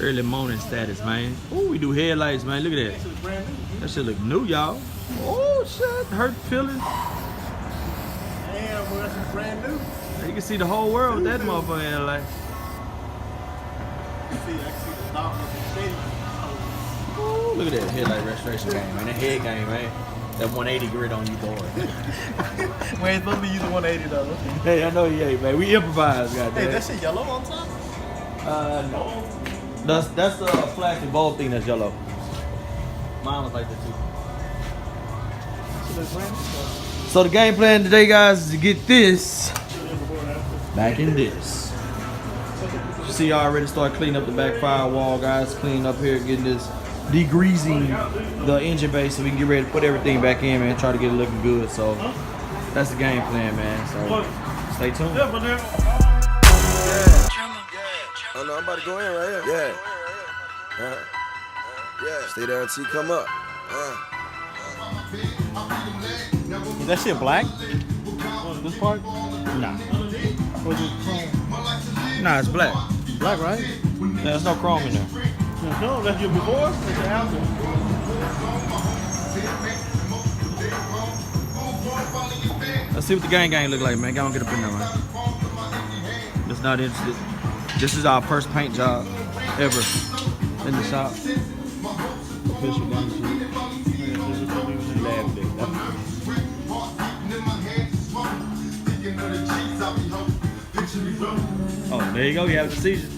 Early morning status, man. Ooh, we do headlights, man. Look at that. That shit look new, y'all. Oh, shit. Hurt feelings. Damn, boy, that's brand new. You can see the whole world with that motherfucker in LA. I can see the dog of the city. Ooh, look at that headlight restoration game, man. That head game, man. That 180 grid on you, boy. We ain't supposed to be using 180 though. Hey, I know you ain't, man. We improvise, goddamn. Hey, that shit yellow on top? No. That's the plastic bulb thing that's yellow. Mine was like that too. So the game plan today, guys, is to get this back in this. You see, I already started cleaning up the back firewall, guys. Cleaning up here, getting this, degreasing the engine bay so we can get ready to put everything back in, man. Try to get it looking good. So that's the game plan, man. So stay tuned. Oh no, I'm about to go in right here. Yeah. Yeah. Stay there until you come up. Is that shit black? This part? Nah. Or is it chrome? Nah, it's black. Black, right? Yeah, there's no chrome in there. No, that's your before? That's your after. Let's see what the gang look like, man. Go on, get up in there, man. Just not interested. This is our first paint job ever in the shop. Official gang shit. Oh, there you go. You have the seizure.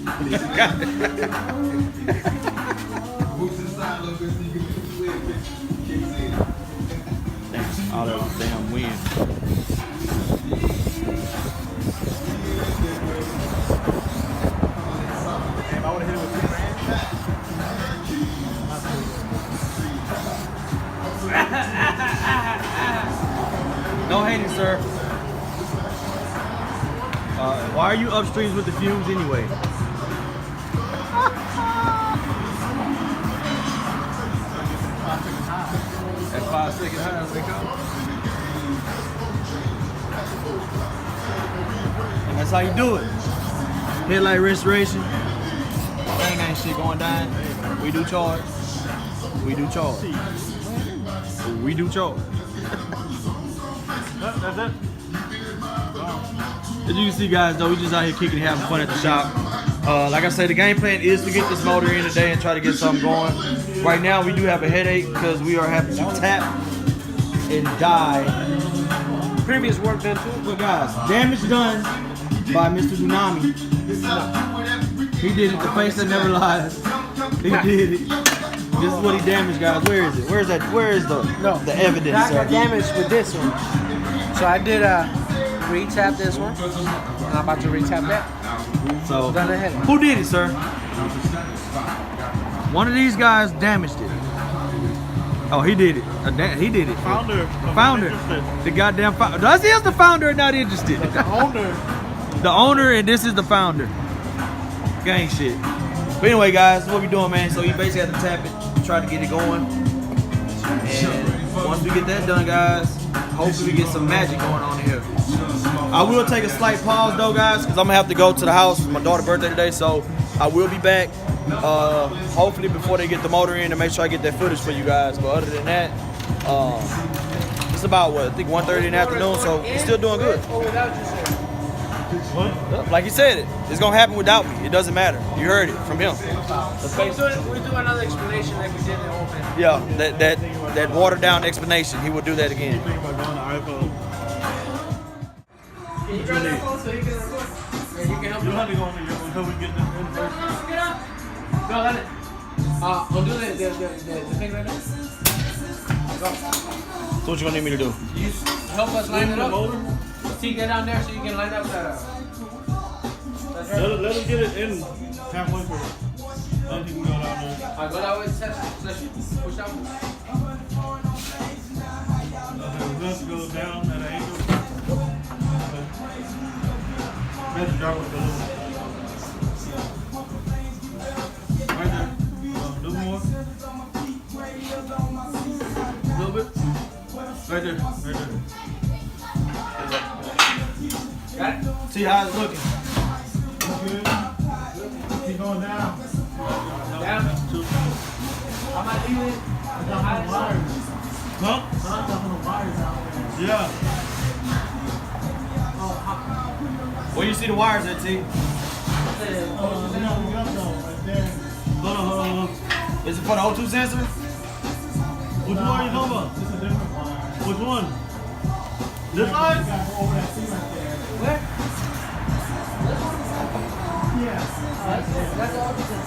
Damn, all that damn wind. Damn, I would have hit it with 2 grand. No hating, sir. Why are you upstreams with the fumes anyway? At 5 second highs they go. And that's how you do it. Headlight restoration. Ain't shit going down. We do charge. We do charge. We do charge. That's it. As you can see, guys, though, we just out here kicking and having fun at the shop. Like I said, the game plan is to get this motor in today and try to get something going. Right now, we do have a headache because we are having to tap and die. Previous work done too. But guys, damage done by Mr. Dunami. He did it. The face that never lies. He did it. This is what he damaged, guys. Where is it? Where is that? Where is the evidence? I got damaged with this one. So I did retap this one. And I'm about to retap that. So, Done ahead. who did it, sir? One of these guys damaged it. Oh, he did it. He did it. Founder. The founder. The goddamn founder. That's he is the founder and not interested. The owner. The owner, and this is the founder. Gang shit. But anyway, guys, what we doing, man? So you basically have to tap it, try to get it going. And once we get that done, guys, hopefully we get some magic going on here. I will take a slight pause though, guys, because I'm gonna have to go to the house. It's my daughter's birthday today, so I will be back. Hopefully before they get the motor in to make sure I get that footage for you guys. But other than that, it's about what, I think 1:30 in the afternoon, so we're still doing good. Like he said, it's gonna happen without me. It doesn't matter. You heard it from him. We'll do another explanation like we did in the open. Yeah, that watered down explanation. He will do that again. Think about going to iPhone. Can you grab that phone so he can record? Yeah, you can help You me. have to go on here until we get this in first. Get up. No, let it. Undo the thing right now. Go. So what you gonna need me to do? You help us line it up. Motor. See, get down there so you can line up the. That's right. Let us get it in halfway first. Then he can go down there. Alright, go that way. Push out. We have to go down at an angle. Let's drop it a little. Right there. A little more. A little bit. Right there. Right there. Got it? See how it's looking. Good. Keep going down. might leave it. Huh? Yeah. Where you see the wires at, T? Hold on. Is it for the O2 sensor? Which one are you talking about? It's a different wire. Which one? This side? Where? Yeah. That's all this is.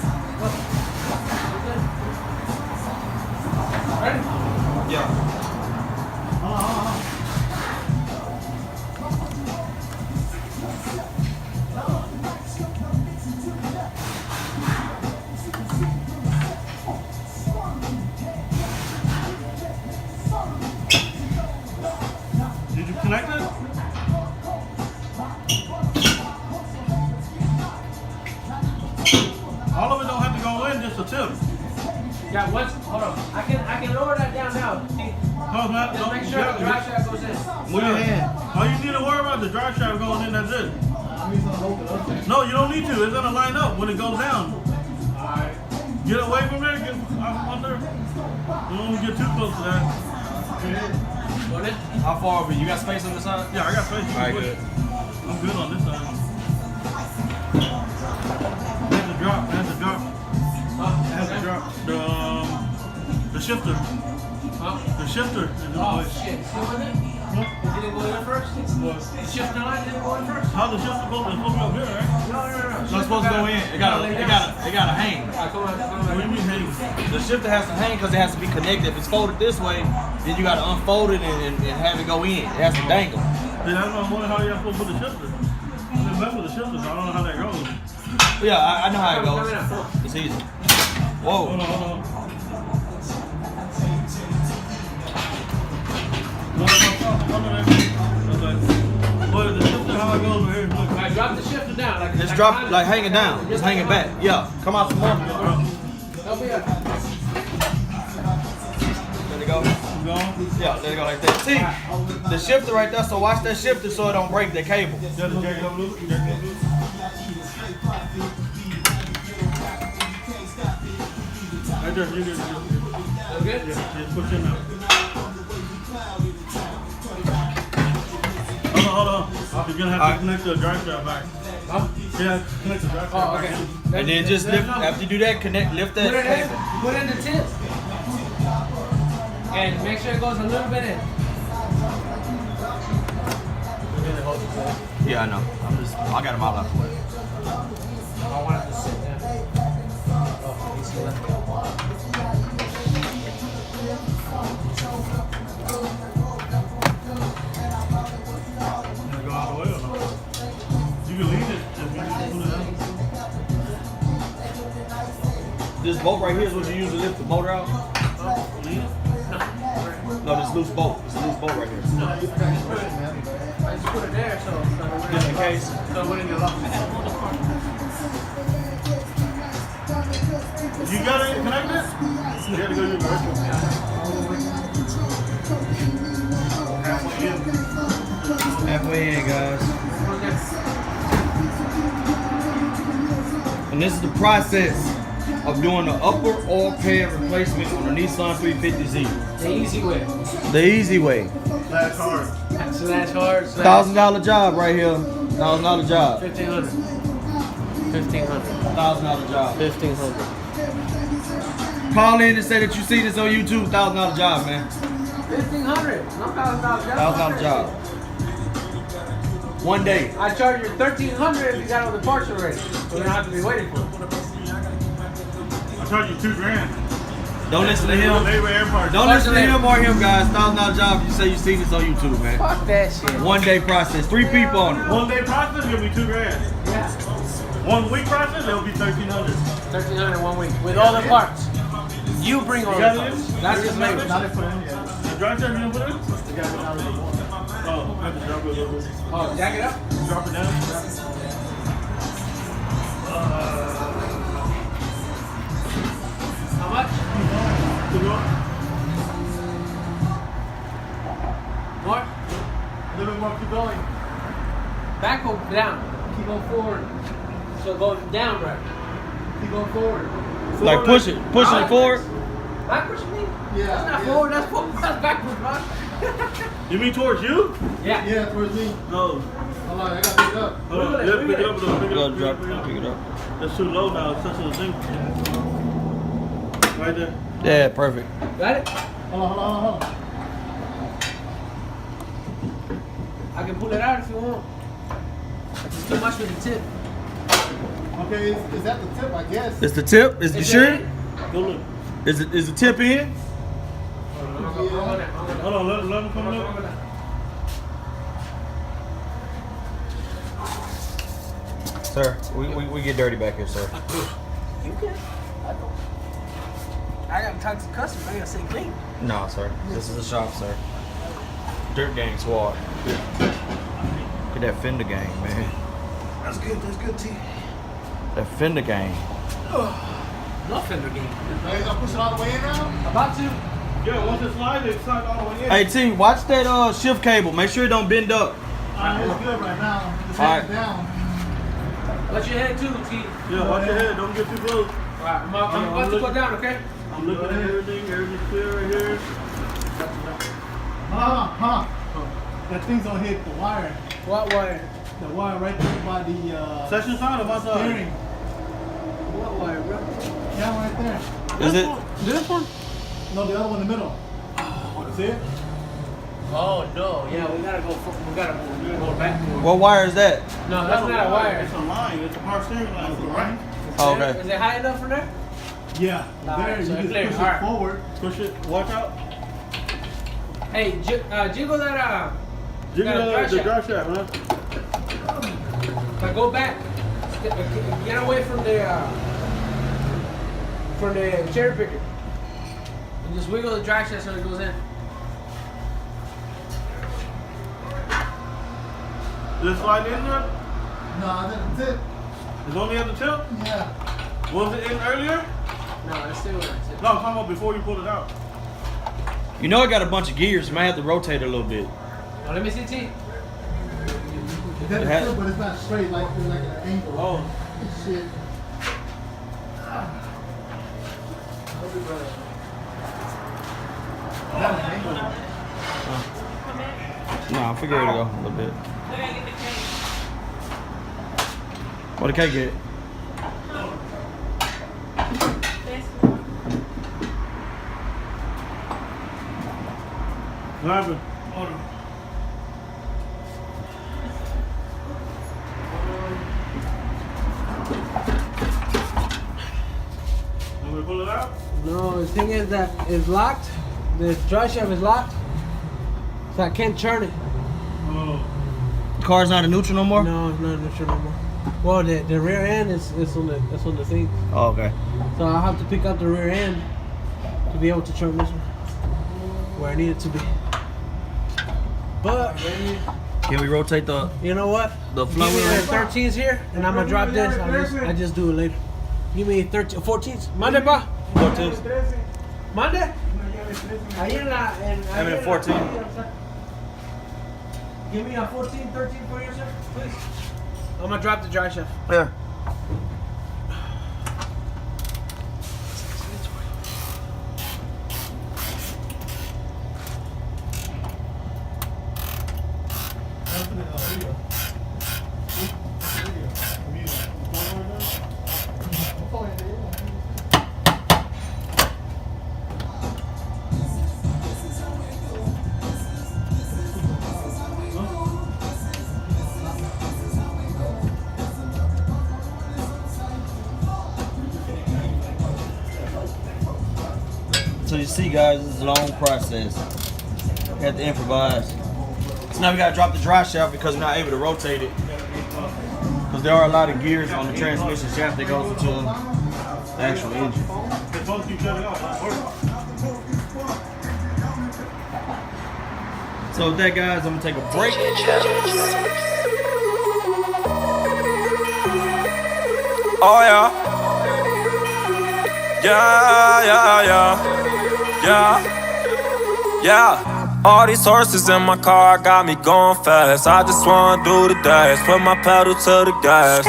Ready? Yeah. Did you connect it? All of it don't have to go in, just a tip. Yeah, hold on. I can lower that down now. See, Hold on, just make sure the drive shaft goes in. Move your hand. All you need to worry about is the drive shaft going in, that's it. No, you don't need to. It's gonna line up when it goes down. Alright. Get away from there, get under. You don't want to get too close to that. Go in. How far are we? You got space on the side? Yeah, I got space. All right, good. I'm good on this side. That's the drop. That's the drop. The shifter. The shifter is in the Oh way. shit. Still in it? It didn't go in first? The shifter line didn't go in first? How the shifter goes? It's supposed to be up here, right? No. It's not supposed to go in. It gotta hang. Alright, come on. What do you mean hanging? The shifter has to hang because it has to be connected. If it's folded this way, then you gotta unfold it and have it go in. It has to dangle. Then that's why I'm wondering how you're supposed to put the shifter. I didn't mess with the shifter, so I don't know how that goes. Yeah, I know how it Come in. goes. It's easy. Hold Whoa. on. Look, the shifter, how it goes over here. Look. Alright, drop the shifter down. Just drop, like hang it down. Just hang it back. Yeah. Come out some more. Help me up. Let it go. Keep going. Yeah, let it go like that. See, the shifter right there, so watch that shifter so it don't break the cable. Just jack it up loose. Jack it up loose. Right there, you good. Okay? Just push in now. Hold on. You're gonna have to connect the drive shaft back. Huh? Yeah, connect the drive shaft Oh, back. okay. And then just lift, after you do that, lift Put it that in. cable. Put in the tip. And make sure it goes a little bit in. Yeah, I know. I got him all out the way. I want it to sit there. Oh, he's left. Gonna go all the way or no? You can leave it if you just pull it out. This bolt right here is what you use to lift the motor out? Leave it. No, this loose bolt. It's a loose bolt right here. I just put it there so Just in case. so it wouldn't get lost. You got it connected? You gotta go to the virtual. Halfway in. Halfway in, guys. And this is the process of doing the upper oil pan replacement on the Nissan 350Z. The easy way. The easy way. That's hard. Slash hard. $1,000 job right here. $1,000 job. 1,500. 1,500. $1,000 job. 1,500. Call in and say that you see this on YouTube. $1,000 job, man. 1,500. No $1,000 $1,000 job. One day. I charge you 1,300 if you got all the parts already. So you don't have to be waiting for it. I charge you $2,000. Don't listen to him. Labor air parts. Don't listen to him or him, guys. $1,000 job. You say you see this on YouTube, man. Fuck that shit. One day process. 3 people on it. 1 day process, it'll be $2,000. Yeah. 1 week process, it'll be $1,300. 1,300 1 week with all the parts. You bring all the got it parts. in? That's just labor. The drive shaft, you didn't put it in? Oh, I have to drop it a little bit. Oh, jack it up. Drop it down. How much? Keep going. More? A little bit more, keep going. Back or down? Keep going forward. So go down, right? Keep going forward. Like pushing it forward. Backwards, you mean? Yeah. That's not forward, that's forward. That's backwards, bro. You mean towards you? Yeah. Yeah, towards me. No. Hold on, I gotta pick it up. Hold on. Yeah, pick it up. Pick it Go up. drop, pick it up. That's too low now. It's touching the thing. Right there. Yeah, perfect. Got it? Hold on. I can pull it out if you want. It's too much with the tip. Okay, is that the tip, I guess? It's the tip? Is you Is it sure? in? Go look. Is the tip in? Hold on. Let him come up. Sir, we get dirty back here, sir. You can. I gotta talk to the customer. I gotta say clean. No, sir. This is a shop, sir. Dirt Gang Squad. Get that Fender Gang, man. That's good, T. That Fender Gang. No fender game. Are you gonna push it all the way in now? About to. Yeah, once it slides, it slides all the way in. Hey, T, watch that shift cable. Make sure it don't bend up. It's good right now. Just All hang right. it down. Watch your head too, T. Yeah, watch your head. Don't get too close. Alright, I'm about to put down, okay? I'm looking at everything. Everything's clear right here. That thing's gonna hit the wire. What wire? The wire right there by the Section side or my side? steering. What wire, bro? Yeah, right there. Is it? This one? No, the other one in the middle. See it? Oh no, yeah, we gotta go back. What wire is that? No, that's not a wire. It's a line. It's a power steering line. It's a line. Oh, okay. Is it high enough for there? Yeah. Alright, There, so you just clear. push it Alright. forward. Push it. Watch out. Hey, jiggle that Jiggle Yeah, the drive drive shaft, huh? But go back. Get away from the cherry picker. And just wiggle the drive shaft so it goes in. Did it slide in there? No, that's it. It's only at the tip? Yeah. Was it in earlier? No, it's still in. No, I'm talking about before you pulled it out. You know I got a bunch of gears. You might have to rotate it a little bit. Oh, let me see, T. That's has- it, but it's not straight like an angle. Oh. Shit. That's an angle. No, I figure it'll go a little bit. What did Kate get? What happened? Hold on. Want me to pull it out? No, the thing is that it's locked. The drive shaft is locked, so I can't turn it. Oh. The car's not a neutral no more? No, it's not neutral no more. Well, the rear end is on the thing, Oh, okay. so I'll have to pick up the rear end to be able to turn this one where I need it to be. But Can we rotate the you know what? the Give me flower? the 13s here, and I'm gonna drop this. I just do it later. Give me 14s. Mande pa. 14s. Mande. Ahí en la. I mean, 14. Give me a 14, 13 for you, sir, please. I'm gonna drop the drive shaft. Yeah. So you see, guys, this is a long process. We have to improvise. So now we gotta drop the drive shaft because we're not able to rotate it. Because there are a lot of gears on the transmission shaft that goes into the actual engine. As long as you shut it off, it'll work. So with that, guys, I'm gonna take a break. Oh yeah. Yeah. All these horses in my car got me going fast. I just wanna do the dash, put my pedal to the gas.